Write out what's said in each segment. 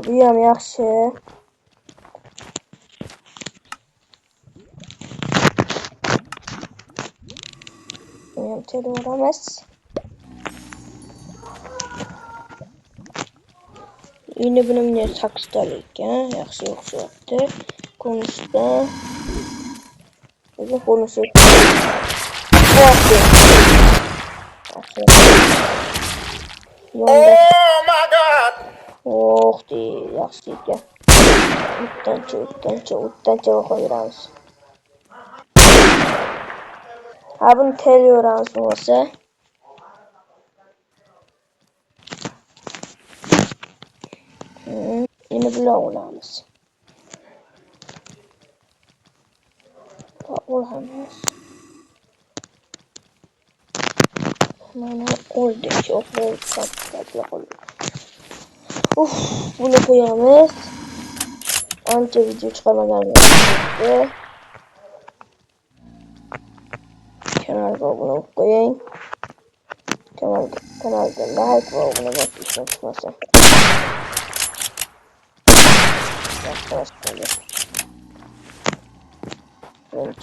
bu ham yaxshi. Buni ham teraveramiz. Endi buni 8 talik ekan, yaxshi o'xshyapti. Ko'rinishda o'zi ko'rinishi oh my god. Oh, yaxshi ekan. O'ttancha qo'yamiz. Ha, buni teraveramiz bo'lsa. Endi bular olamiz. Olamiz. Mana oldik. Buni qo'yamiz. Ancha video chiqarmaganimizda kanalga obuna qo'ying. Kanalga like va obuna bosishni unutmasin.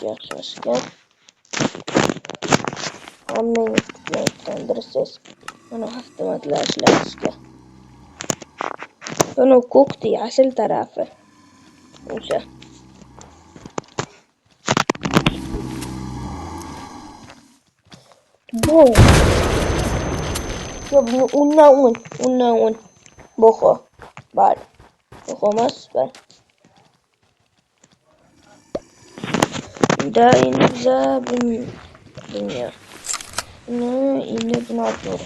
Yaxshi. Hammangiz kutlayotgandirsiz. Mana avtomatlar ishlashiga. Buni ko'kdi yashil tarafi. O'sha. Bu. Yo, bunu undan. Boxo. Bari. Boxomas bari. Da endi biza bunga. Endi buni olib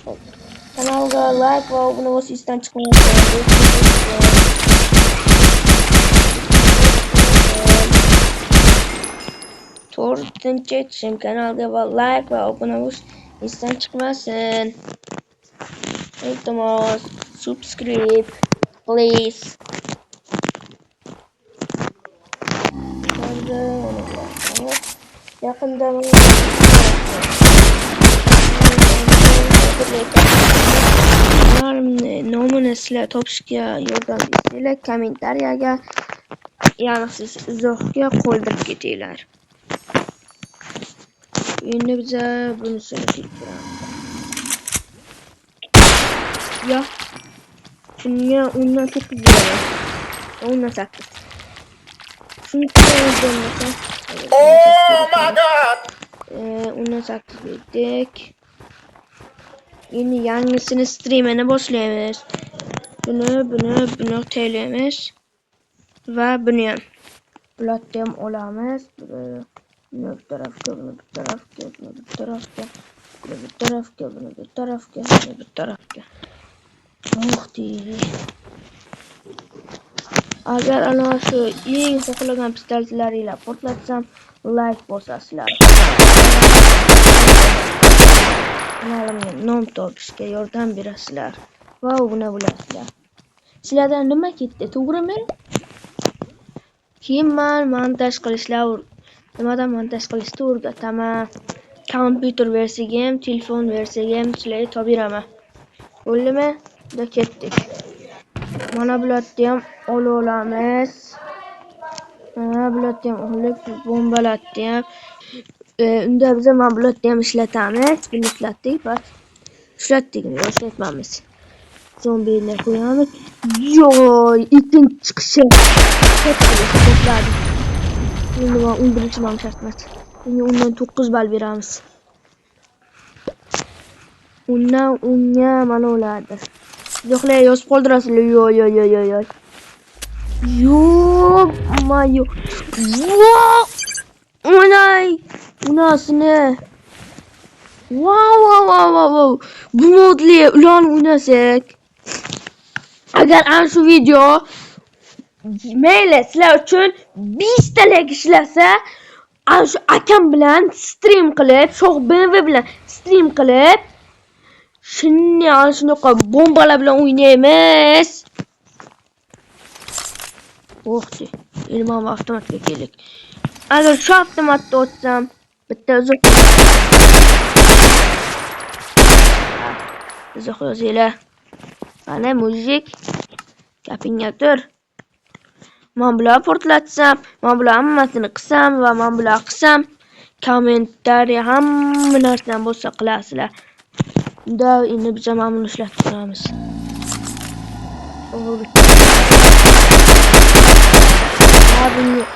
kanalga like va obuna bo'lishdan chiqmaysiz. 4-chi kanalga va like va obuna bo'lishdan chiqmasin. Iltimos, subscribe please. Yaqinda nomini sizlar topishga yordam bersanglar, kommentariyaga ya'ni siz izohga qoldirib ketinglar. Endi biza bunisini keltiramiz. Ya. Shunga undan 9 beramiz. Undan 8. Shuni qo'yamiz. Oh my god. Undan 8 berdik. Endi yangisini streamini boshlaymiz. Buni taylaymiz va buni ham bularni ham olamiz. Buni bir tarafga, buni bir tarafga, buni bir tarafga, buni bir tarafga, buni bir tarafga, buni bir tarafga. Agar ana shu eng xohlagan pistoletlaringlar portlatsam, like bosasizlar. Kanalimga nom topishga yordam berasizlar va obuna bo'lasizlar. Sizlardan nima ketdi, to'g'rimi? Keyin men montaj qilishni o'rgataman. Kompyuter bersagim, telefon bersagim, sizlarga topiraman. Bo'ldimi? Da ketdik. Mana bularni ham olamiz. Mana bularni ham olib, bombalarni ham. Unda biz mana bularni ham ishlatamiz. Buni ishlatdik, bas. Ishlatmaymiz. Zombini qo'yamiz. Yo'y, ikkinchi chiqishi. Endi men o'ldirishim ham shart emas. Endi undan 9 ball beramiz. Unga mana ulardi. Yo'qlar yozib qoldirasizlar. Yo'q. Mayo. Onay. Unasini. Wow. Bu modli ularni o'ynasak. Agar ana shu video mayli sizlar uchun 5 ta like ishlasa, ana shu akam bilan stream qilib, Shohbinov bilan stream qilib, shunaqa bombalar bilan o'ynaymiz. O'xdi. Ilmom avtomatga keldik. Agar shu avtomatda o'tsam, bitta uzoq yozinglar. Mana mujik Gapingga tur. Men bular portlatsam, men bular hammasini qilsam va men bular qilsam, kommentariya hamma narsani bo'lsa qilasizlar. Unda endi biz ham buni ishlatib turamiz.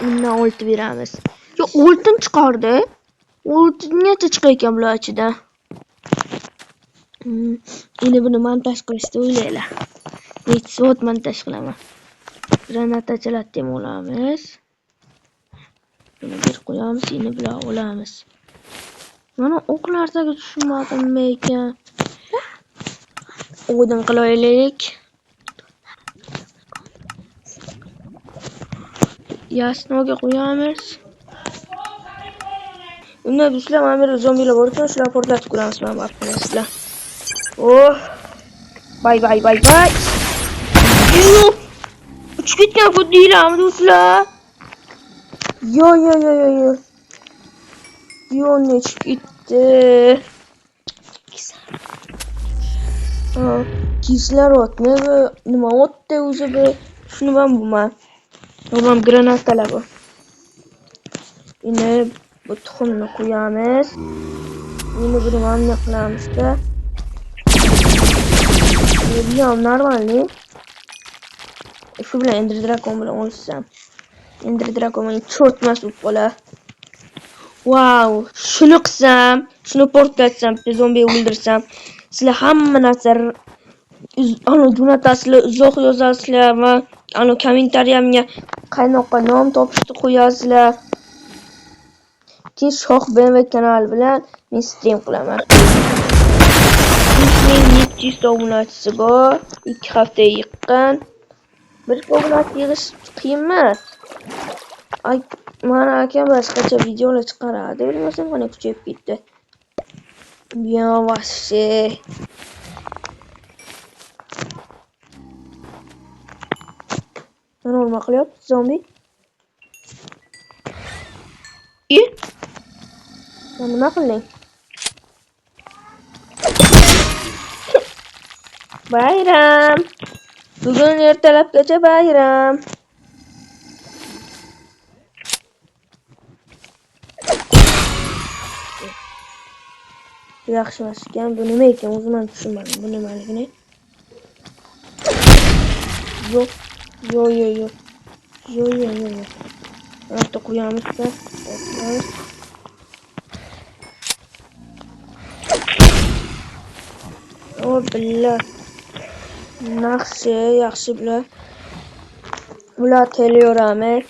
Bundan olti beramiz. Yo, oltin chiqardi. Oltingacha chiqar ekan bular ichida. Endi buni montaj qilishni o'ylaylar. Necha soat montaj qilaman. Granatachalar ham olamiz. Buni bir qo'yamiz, endi bular olamiz. Mana o'qlardaga tushunmadim ekan. O'ydan qilaylik. Yasnoga qo'yamiz. Unda bizlar mana bir zombilar bor ekan, shularni portlatib ko'ramiz mana arkadaşlar. Oh! Bay. Uçup ketgan bu deyilami do'stlar? Yo. Yo, ne uçup gitti. Kislorod nima o'tdi o'zi bu? Shuni ham bilman. Tamam, granatalar bu. Endi bu tuxumni qo'yamiz. Endi buni mana qilamiz-da. Bu normalniy. Shu bilan Ender Dragon bilan o'lsam. Ender Dragon meni cho'tmas bo'lib qolar. Wow, shuni qilsam, shuni portlatsam, zombi o'ldirsam, sizlar hamma narsa jo'natasizlar, uzoq yozasizlar va kommentariyamga qaynoqqa nom topishni qo'yasizlar. Keyin Shoh BMW kanali bilan men stream qilaman. 3700 obunachisi bor, 2 hafta yiqqan. Bir obunachi yig'ish qiyin emas. Mana akam boshqacha videolar chiqaradi, bilmasam qanday kuchayib ketdi. Yo, vashshe. Nima qilyapti zombi? Nima qilding? Bayram. Bugun ertalabgacha bayram. Yaxshi emas ekan. Bu nima ekan? O'zim ham tushunmadim. Bu nimaligini. Yo. Bitta qo'yamiz-da. O billah. Yaxshi bular. Bular telaveramiz.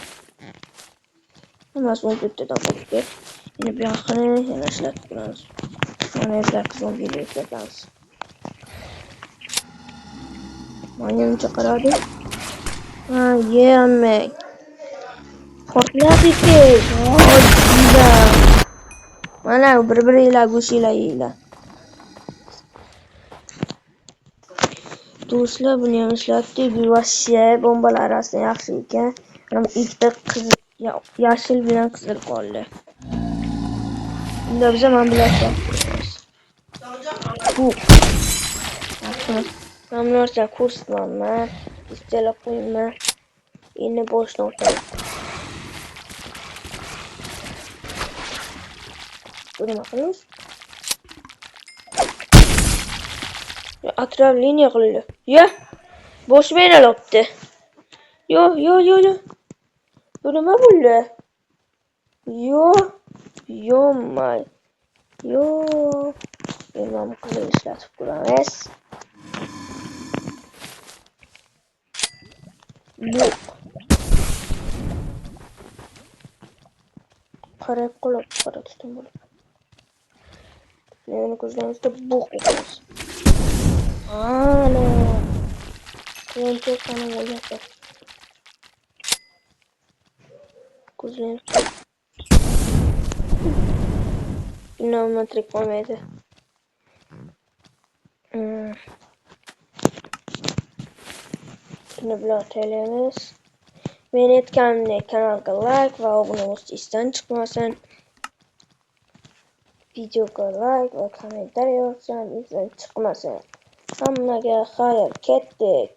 Hammasi 14 dan qolibdi. Endi bu yoqni yana ishlatib turamiz. Mana yerlar zombilar ishlatamiz. Mana uncha qaradi. Yemek. Portlatdi. Mana bir-biringlar go'shinglar yeylar. Do'stlar, buni ham ishlatdik. Bu vashshe bombalar arasida yaxshi ekan. Mana ikkita yashil bilan qizil qoldi. Unda biz ham bularni bu. Men bularni ko'rsatmayman. Istalab qo'yman. Endi boshdan o'tamiz. Nima qilamiz? Atrof liniya qildi. Ya. Boshim aylanibdi. Yo. Bu nima bo'ldi? Yo. Nima qilib ishlatib ko'ramiz? Yo'q. Qarab tutum bo'lib. Meni ko'zlarimizda bo'q qilamiz. Ana. Qo'yincha qani bo'lyapti. Ko'zlarim. Nima trik qolmaydi. Buni bilan taylaymiz. Men aytganimdek kanalga like va obuna bo'lishni esdan chiqmasin. Videoga like va kommentariy yozsam esdan chiqmasin. Hammaga xayr, ketdik.